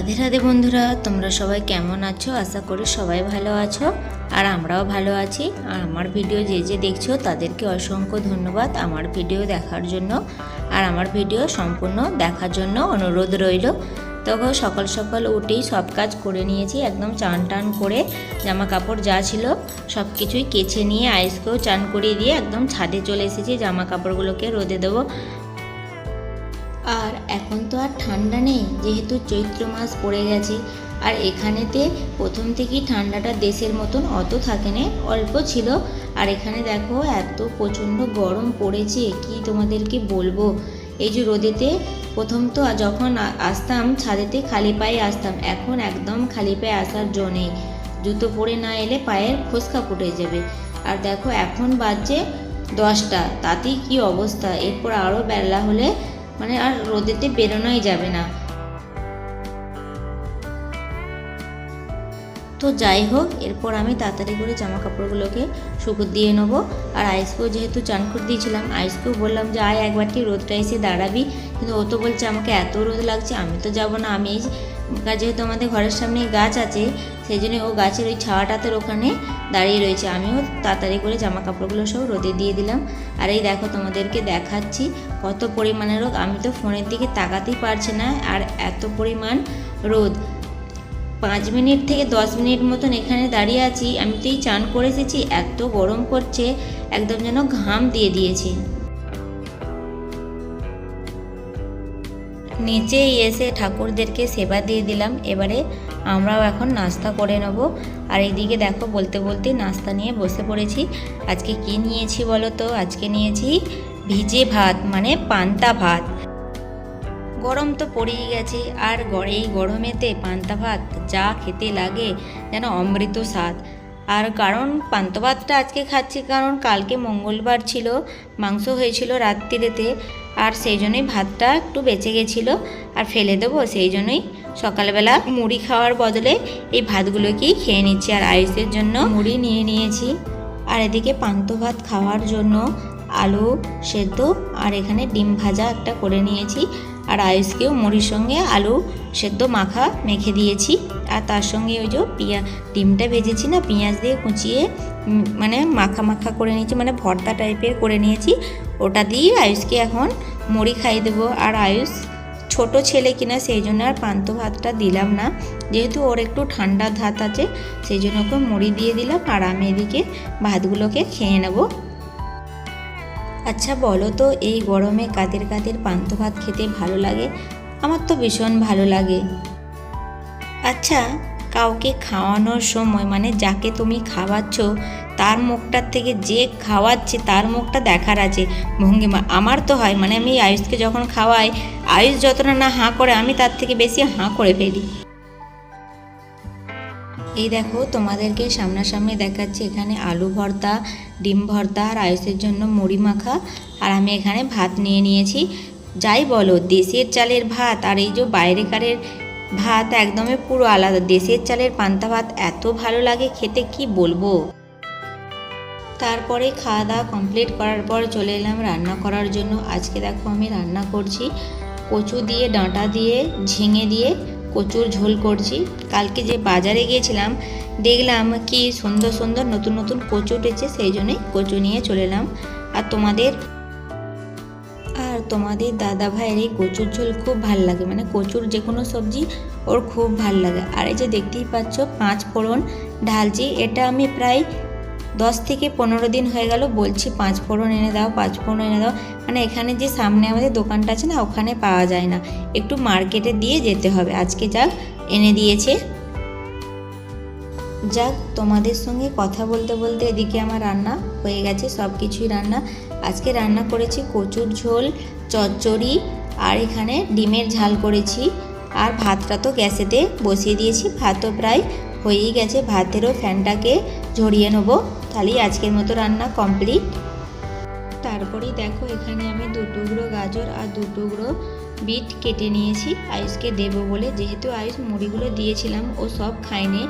রাধে রাধে বন্ধুরা, তোমরা সবাই কেমন আছো? আশা করি সবাই ভালো আছো আর আমরাও ভালো আছি। আর আমার ভিডিও যে যে দেখছো তাদেরকে অসংখ্য ধন্যবাদ আমার ভিডিও দেখার জন্য আর আমার ভিডিও সম্পূর্ণ দেখার জন্য অনুরোধ রইল। তখন সকাল সকাল উঠেই সব কাজ করে নিয়েছি, একদম চান টান করে জামা কাপড় যা ছিল সব কিছুই কেচে নিয়ে আইসকেও চান করিয়ে দিয়ে একদম ছাদে চলে এসেছি জামা কাপড়গুলোকে রোদে দেবো। আর এখন তো আর ঠান্ডা নেই, যেহেতু চৈত্র মাস পড়ে গেছে। আর এখানেতে প্রথম থেকেই ঠান্ডাটা দেশের মতন অত থাকে না, অল্প ছিল। আর এখানে দেখো এত প্রচণ্ড গরম পড়েছে, কি তোমাদেরকে বলবো। এই যে রোদেতে প্রথম তো যখন আসতাম ছাদেতে খালি পায়ে আসতাম, এখন একদম খালি পায়ে আসার জো নেই। জুতো পরে না এলে পায়ের ফোসকা ফুটে যাবে। আর দেখো এখন বাজছে 10টা, তাতেই কি অবস্থা। এরপর আরও বেলা হলে মানে আর রোদেতে বেরোনোই যাবে না। তো যাই হোক, এরপর আমি তাড়াতাড়ি করে জামা কাপড়গুলোকে শুকোতে দিয়ে নেবো। আর আইসকেও যেহেতু চান করে দিয়েছিলাম, আইসকেও বললাম যে আয় একবারটি রোদটা এসে দাঁড়াবি, কিন্তু ও তো বলছে আমাকে এত রোদ লাগছে, আমি তো যাব না। আমি যেহেতু আমাদের ঘরের সামনে গাছ আছে, সেই জন্য ও গাছের ওই ছাওয়াটাতে ওখানে দাঁড়িয়ে রয়েছে। আমিও তাড়াতাড়ি করে জামা কাপড়গুলো সব রোদে দিয়ে দিলাম। আর এই দেখো তোমাদেরকে দেখাচ্ছি কত পরিমাণে রোদ, আমি তো ফোনের দিকে তাকাতেই পারছি না। আর এত পরিমাণ রোদ, 5 মিনিট থেকে 10 মিনিট মতন এখানে দাঁড়িয়ে আছি। আমি তো এই চান করে এসেছি, এত গরম করছে, একদম যেন ঘাম দিয়ে দিয়েছে। নিচেই এসে ঠাকুরদেরকে সেবা দিয়ে দিলাম। এবারে আমরাও এখন নাস্তা করে নেব। আর এইদিকে দেখো বলতে বলতে নাস্তা নিয়ে বসে পড়েছি। আজকে কি নিয়েছি বলো তো? আজকে নিয়েছি ভিজে ভাত, মানে পান্তা ভাত। গরম তো পড়েই গেছে, আর এই গরমেতে পান্তা ভাত যা খেতে লাগে যেন অমৃত স্বাদ। আর কারণ পান্তা ভাতটা আজকে খাচ্ছি কারণ কালকে মঙ্গলবার ছিল, মাংস হয়েছিল রাত্রিরেতে, আর সেই জন্যই ভাতটা একটু বেঁচে গেছিলো আর ফেলে দেবো। সেই জন্যই সকালবেলা মুড়ি খাওয়ার বদলে এই ভাতগুলোকেই খেয়ে নিচ্ছি। আর আয়ুষের জন্য মুড়ি নিয়ে নিয়েছি। আর এদিকে পান্তা ভাত খাওয়ার জন্য আলু সেদ্ধ আর এখানে ডিম ভাজা একটা করে নিয়েছি। আর আয়ুষকেও মুড়ির সঙ্গে আলু সেদ্ধ মাখা মেখে দিয়েছি। আর তার সঙ্গে ওই যে ডিমটা ভেজেছি না, পেঁয়াজ দিয়ে কুচিয়ে মানে মাখা মাখা করে নিয়েছি, মানে ভর্তা টাইপের করে নিয়েছি। ওটা দিয়ে আয়ুষকে এখন মুড়ি খাইয়ে দেবো। আর আয়ুষ ছোট ছেলে কিনা, সেই জন্য আর পান্তা ভাতটা দিলাম না, যেহেতু ওর একটু ঠান্ডা ধাত আছে, সেই জন্য ওকে মুড়ি দিয়ে দিলাম। আর আমি এদিকে ভাতগুলোকে খেয়ে নেব। আচ্ছা বলো তো, এই গরমে কাদের কাদের পান্তা ভাত খেতে ভালো লাগে? আমার তো ভীষণ ভালো লাগে। আচ্ছা, কাউকে খাওয়ানোর সময় মানে যাকে তুমি খাওয়াচ্ছ তার মুখটার থেকে যে খাওয়াচ্ছে তার মুখটা দেখার আছে ভঙ্গিমা। আমার তো হয়, মানে আমি আয়ুষকে যখন খাওয়াই, আয়ুষ যতটা না হাঁ করে আমি তার থেকে বেশি হাঁ করে ফেলি। এই দেখো তোমাদেরকে সামনাসামনি দেখাচ্ছি, এখানে আলু ভর্তা, ডিম ভর্তা আর আয়ুষের জন্য মুড়ি মাখা। আর আমি এখানে ভাত নিয়ে নিয়েছি। যাই বলো, দেশের চালের ভাত আর এই যে বাইরেকারের ভাত একদমই পুরো আলাদা। দেশের চালের পান্তা ভাত এত ভালো লাগে খেতে, কি বলবো। তারপরে খাওয়া দাওয়া কমপ্লিট করার পর চলে এলাম রান্না করার জন্য। আজকে দেখো আমি রান্না করছি কচু দিয়ে, ডাঁটা দিয়ে, ঝিঙে দিয়ে কচুর ঝোল করছি। কালকে যে বাজারে গিয়েছিলাম দেখলাম কি সুন্দর সুন্দর নতুন নতুন কচু উঠেছে, সেই জন্যই কচু নিয়ে চলে এলাম। আর তোমাদের দাদা ভাইয়ের এই কচুর ঝোল খুব ভাল লাগে, মানে কচুর যে কোনো সবজি ওর খুব ভাল লাগে। আর এই যে দেখতেই পাচ্ছ 5 ফোড়ন ঢালছি, এটা আমি প্রায় 10 থেকে 15 দিন হয়ে গেল বলছি 5 ফোড়ন এনে দাও, 5 ফোড়ন এনে দাও। মানে এখানে যে সামনে আমাদের দোকানটা আছে না, ওখানে পাওয়া যায় না, একটু মার্কেটে দিয়ে যেতে হবে। আজকে যাক এনে দিয়েছে। যাক, তোমাদের সঙ্গে কথা বলতে বলতে এদিকে আমার রান্না হয়ে গেছে, সব কিছুই রান্না। আজকে রান্না করেছি কচুর ঝোল, চচ্চড়ি, আর এখানে ডিমের ঝাল করেছি। আর ভাতটা তো গ্যাসেতে বসিয়ে দিয়েছি, ভাতও প্রায় হয়েই গেছে। ভাতেরও ফ্যানটাকে ঝরিয়ে নেবো, তাহলেই আজকের মতো রান্না কমপ্লিট। তারপরেই দেখো এখানে আমি 2 টুকরো গাজর আর 2 টুকরো বিট কেটে নিয়েছি আয়ুষকে দেবো বলে। যেহেতু আয়ুষ মুড়িগুলো দিয়েছিলাম ও সব খায়নি,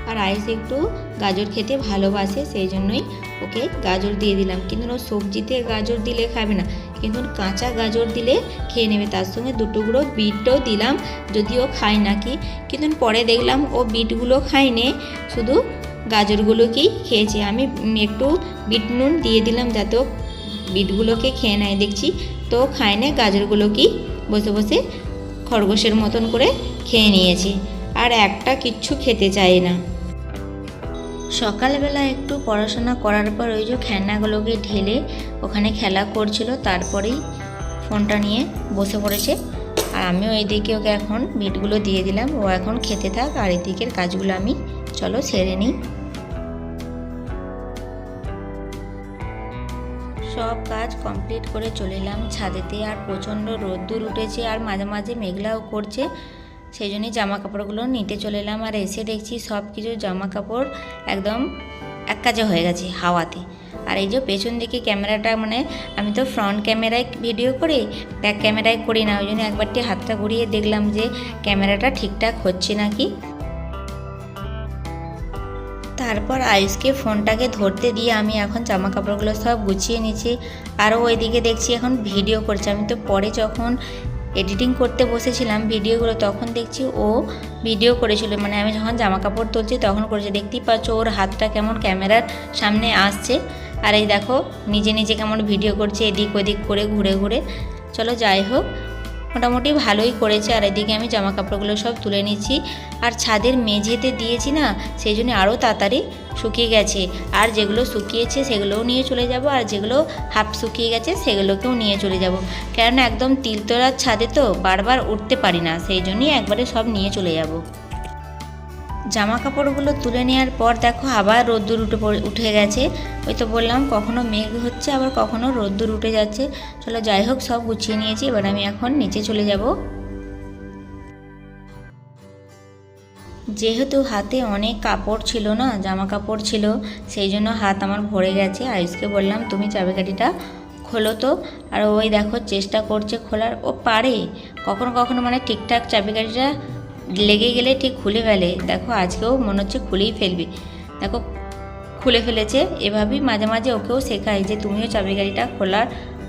আর আয়ুষ একটু গাজর খেতে ভালোবাসে, সেই জন্যই ওকে গাজর দিয়ে দিলাম। কিন্তু ও সবজিতে গাজর দিলে খাবে না, কিন্তু কাঁচা গাজর দিলে খেয়ে নেবে। তার সঙ্গে 2 টুকরো বিটও দিলাম, যদিও খায় নাকি, কিন্তু পরে দেখলাম ও বিটগুলো খায়নি, শুধু গাজরগুলোকেই খেয়েছে। আমি একটু বিট নুন দিয়ে দিলাম যাতে বিটগুলোকে খেয়ে নেয়, দেখছি তো খায় না, গাজরগুলোকেই বসে বসে খরগোশের মতন করে খেয়ে নিয়েছে, আর একটা কিচ্ছু খেতে চায় না। সকালবেলা একটু পড়াশোনা করার পর ওই যে খেলনাগুলোকে ঢেলে ওখানে খেলা করছিল, তারপরেই ফোনটা নিয়ে বসে পড়েছে। আর আমিও এইদিকে ওকে এখন বিটগুলো দিয়ে দিলাম, ও এখন খেতে থাক, আর এদিকের কাজগুলো আমি চলো সেরে নিই। সব কাজ কমপ্লিট করে চলে এলাম ছাদেতে। আর প্রচণ্ড রোদ্দুর উঠেছে আর মাঝে মাঝে মেঘলাও করছে, সেই জন্যই জামা কাপড়গুলো নিতে চলে এলাম। আর এসে দেখছি সব কিছু জামা কাপড় একদম এক কাজে হয়ে গেছে হাওয়াতে। আর এই যে পেছন দিকে ক্যামেরাটা, মানে আমি তো ফ্রন্ট ক্যামেরায় ভিডিও করি, ব্যাক ক্যামেরায় করি না, ওই জন্য একবারটি হাতটা ঘুরিয়ে দেখলাম যে ক্যামেরাটা ঠিকঠাক হচ্ছে নাকি। তারপর আয়ুষকে ফোনটাকে ধরতে দিয়ে আমি এখন জামা কাপড়গুলো সব গুছিয়ে নিচ্ছি। আরও ওইদিকে দেখছি এখন ভিডিও করছে। আমি তো পরে যখন এডিটিং করতে বসেছিলাম ভিডিওগুলো, তখন দেখছি ও ভিডিও করেছিল, মানে আমি যখন জামা কাপড় তুলছি তখন করেছে। দেখতেই পাচ্ছ ওর হাতটা কেমন ক্যামেরার সামনে আসছে, আর এই দেখো নিজে নিজে কেমন ভিডিও করছে এদিক ওদিক করে ঘুরে ঘুরে। চলো যাই হোক, মোটামুটি ভালোই করেছে। আর এদিকে আমি জামা কাপড়গুলো সব তুলে নিচ্ছি, আর ছাদের মেঝেতে দিয়েছি না, সেই জন্য আরও তাড়াতাড়ি শুকিয়ে গেছে। আর যেগুলো শুকিয়েছে সেগুলোও নিয়ে চলে যাব, আর যেগুলো হাফ শুকিয়ে গেছে সেগুলোকেও নিয়ে চলে যাব, কারণ একদম তিলতলার ছাদে তো বারবার উঠতে পারি না, সেই জন্যই একবারে সব নিয়ে চলে যাব। জামা কাপড়গুলো তুলে নেওয়ার পর দেখো আবার রোদ্দুর উঠে গেছে। ওই তো বললাম কখনো মেঘ হচ্ছে আবার কখনো রোদ্দুর উঠে যাচ্ছে। চলো যাই হোক, সব গুছিয়ে নিয়েছি, এবার আমি এখন নিচে চলে যাব। যেহেতু হাতে অনেক কাপড় ছিল না, জামা কাপড় ছিল, সেই জন্য হাত আমার ভরে গেছে। আয়ুষকে বললাম তুমি চাবিকাঠিটা খোলো তো, আর ওই দেখো চেষ্টা করছে খোলার, ও পারে কখনো কখনো, মানে ঠিকঠাক চাবিকাঠিটা লেগে গেলে ঠিক খুলে ফেলে। দেখো আজকেও মনে হচ্ছে খুলেই ফেলবে, দেখো খুলে ফেলেছে। এভাবেই মাঝে মাঝে ওকেও শেখায় যে তুমিও চাবিকাঠিটা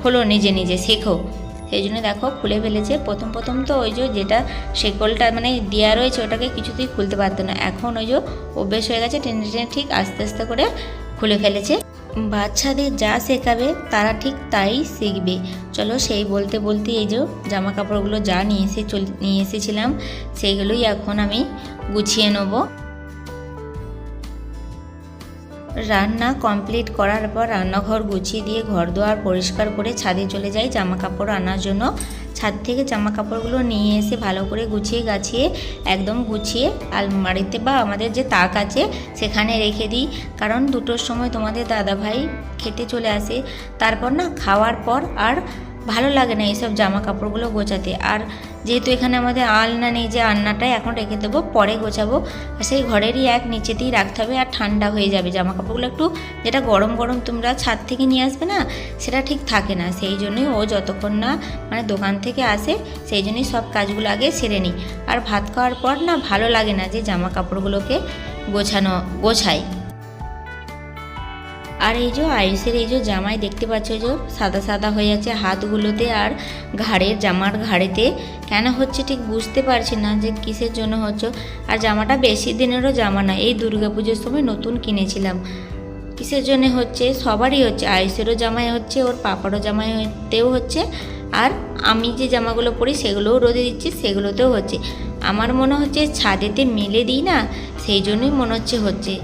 খোলো নিজে নিজে শেখো, সেই জন্য দেখো খুলে ফেলেছে। প্রথম প্রথম তো ওই যে যেটা শেকলটা মানে দেওয়া রয়েছে ওটাকে কিছুতেই খুলতে পারতো না, এখন ওই যে অভ্যেস হয়ে গেছে, টেনে টেনে ঠিক আস্তে আস্তে করে খুলে ফেলেছে। বাচ্চাদের যা শেখাবে তারা ঠিক তাই শিখবে। চলো সেই বলতে বলতে এই যে জামা কাপড়গুলো যা নিয়ে এসেছিলাম সেইগুলোই এখন আমি গুছিয়ে নেব। রান্না কমপ্লিট করার পর রান্নাঘর গুছিয়ে দিয়ে ঘর দুয়ার পরিষ্কার করে ছাদে চলে যাই জামা কাপড় আনার জন্য। ছাদ থেকে জামা কাপড়গুলো নিয়ে এসে ভালো করে গুছিয়ে গাছিয়ে একদম গুছিয়ে আলমারিতে বা আমাদের যে তাক আছে সেখানে রেখে দিই, কারণ 2টোর সময় তোমাদের দাদাভাই খেতে চলে আসে। তারপর না খাওয়ার পর আর ভালো লাগে না এইসব জামা কাপড়গুলো গোছাতে। আর যেহেতু এখানে আমাদের আলনা নেই, যে আলনাটাই এখন রেখে দেবো, পরে গোছাবো, আর সেই ঘরেরই এক নিচেতেই রাখতে হবে, আর ঠান্ডা হয়ে যাবে জামা কাপড়গুলো। একটু যেটা গরম গরম তোমরা ছাদ থেকে নিয়ে আসবে না, সেটা ঠিক থাকে না, সেই জন্যই ও যতক্ষণ না মানে দোকান থেকে আসে সেই জন্যই সব কাজগুলো আগে সেরে নিই। আর ভাত খাওয়ার পর না ভালো লাগে না যে জামা কাপড়গুলোকে গোছাই। আর এই যে আয়ুষের এই যে জামাই দেখতে পাচ্ছ যে সাদা সাদা হয়ে যাচ্ছে হাতগুলোতে আর জামার ঘাড়েতে, কেন হচ্ছে ঠিক বুঝতে পারছি না যে কিসের জন্য হচ্ছে। আর জামাটা বেশি দিনেরও জামা না, এই দুর্গাপুজোর সময় নতুন কিনেছিলাম। কিসের জন্য হচ্ছে সবারই হচ্ছে, আয়ুষেরও জামাই হচ্ছে, ওর পাপারও জামাইতেও হচ্ছে, আর আমি যে জামাগুলো পরি সেগুলোও রোদে দিচ্ছি সেগুলোতেও হচ্ছে। আমার মনে হচ্ছে ছাদেতে মেলে দিই না, সেই জন্যই মনে হচ্ছে।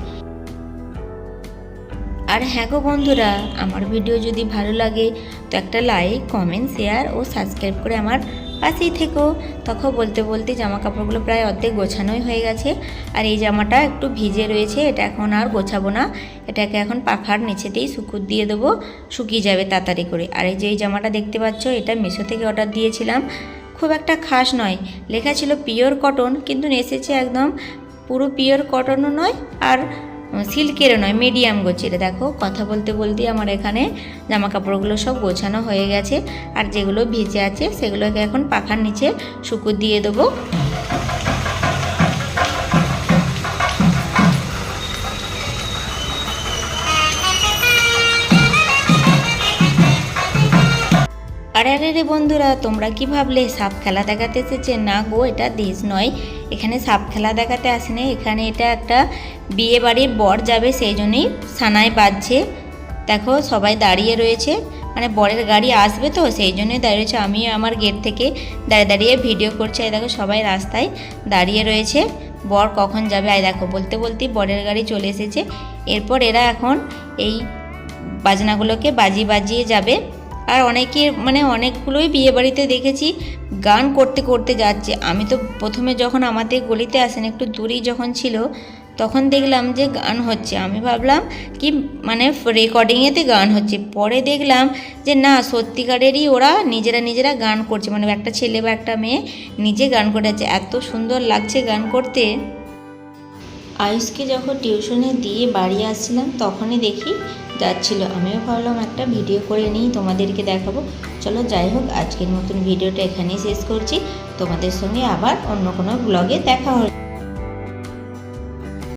আর হ্যাঁ গো বন্ধুরা, আমার ভিডিও যদি ভালো লাগে তো একটা লাইক কমেন্ট শেয়ার ও সাবস্ক্রাইব করে আমার পাশেই থেকো। তখন বলতে বলতে জামা কাপড়গুলো প্রায় অর্ধেক গোছানোই হয়ে গেছে। আর এই জামাটা একটু ভিজে রয়েছে, এটা এখন আর গোছাবো না, এটাকে এখন পাখার নিচেতেই দিয়ে দেবো, শুকিয়ে যাবে তাড়াতাড়ি করে। আর এই যে এই জামাটা দেখতে পাচ্ছ, এটা মিশো থেকে অর্ডার দিয়েছিলাম, খুব একটা খাস নয়, লেখা ছিল পিওর কটন, কিন্তু এসেছে একদম পুরো পিওর কটনও নয় আর সিল্কেরও নয়, মিডিয়াম গোছের। দেখো কথা বলতে বলতেই আমার এখানে জামা কাপড়গুলো সব গোছানো হয়ে গেছে, আর যেগুলো ভিজে আছে সেগুলোকে এখন পাখার নিচে দিয়ে দেবো। আরে আরে রে বন্ধুরা, তোমরা কি ভাবলে সাপ খেলা দেখাতে এসেছে? না গো, এটা দেশ নয়, এখানে সাপ খেলা দেখাতে আসেনি। এখানে এটা একটা বিয়ে বাড়ির বর যাবে, সেই জন্যই সানাই বাজছে। দেখো সবাই দাঁড়িয়ে রয়েছে, মানে বরের গাড়ি আসবে তো সেই জন্যই দাঁড়িয়ে রয়েছে। আমি আমার গেট থেকে দাঁড়িয়ে দাঁড়িয়ে ভিডিও করছি। এই দেখো সবাই রাস্তায় দাঁড়িয়ে রয়েছে, বর কখন যাবে। এই দেখো বলতে বলতেই বরের গাড়ি চলে এসেছে। এরপর এরা এখন এই বাজনাগুলোকে বাজিয়ে যাবে। আর অনেকগুলোই বিয়ে বাড়িতে দেখেছি গান করতে করতে যাচ্ছে। আমি তো প্রথমে যখন আমাদের গলিতে আসেন একটু দূরেই যখন ছিল তখন দেখলাম যে গান হচ্ছে, আমি ভাবলাম কি রেকর্ডিংয়েতে গান হচ্ছে। পরে দেখলাম যে না, সত্যিকারেরই ওরা নিজেরা গান করছে, একটা ছেলে বা একটা মেয়ে নিজে গান করে যাচ্ছে। এত সুন্দর লাগছে গান করতে। আয়ুষকে যখন টিউশনে দিয়ে বাড়ি আসছিলাম তখনই দেখি যাচ্ছিল। আমিও ভাবলাম একটা ভিডিও করে নিই, তোমাদেরকে দেখাবো। চলো যাই হোক, আজকের মতন ভিডিওটা এখানেই শেষ করছি। তোমাদের সঙ্গে আবার অন্য কোনো ব্লগে দেখা হবে।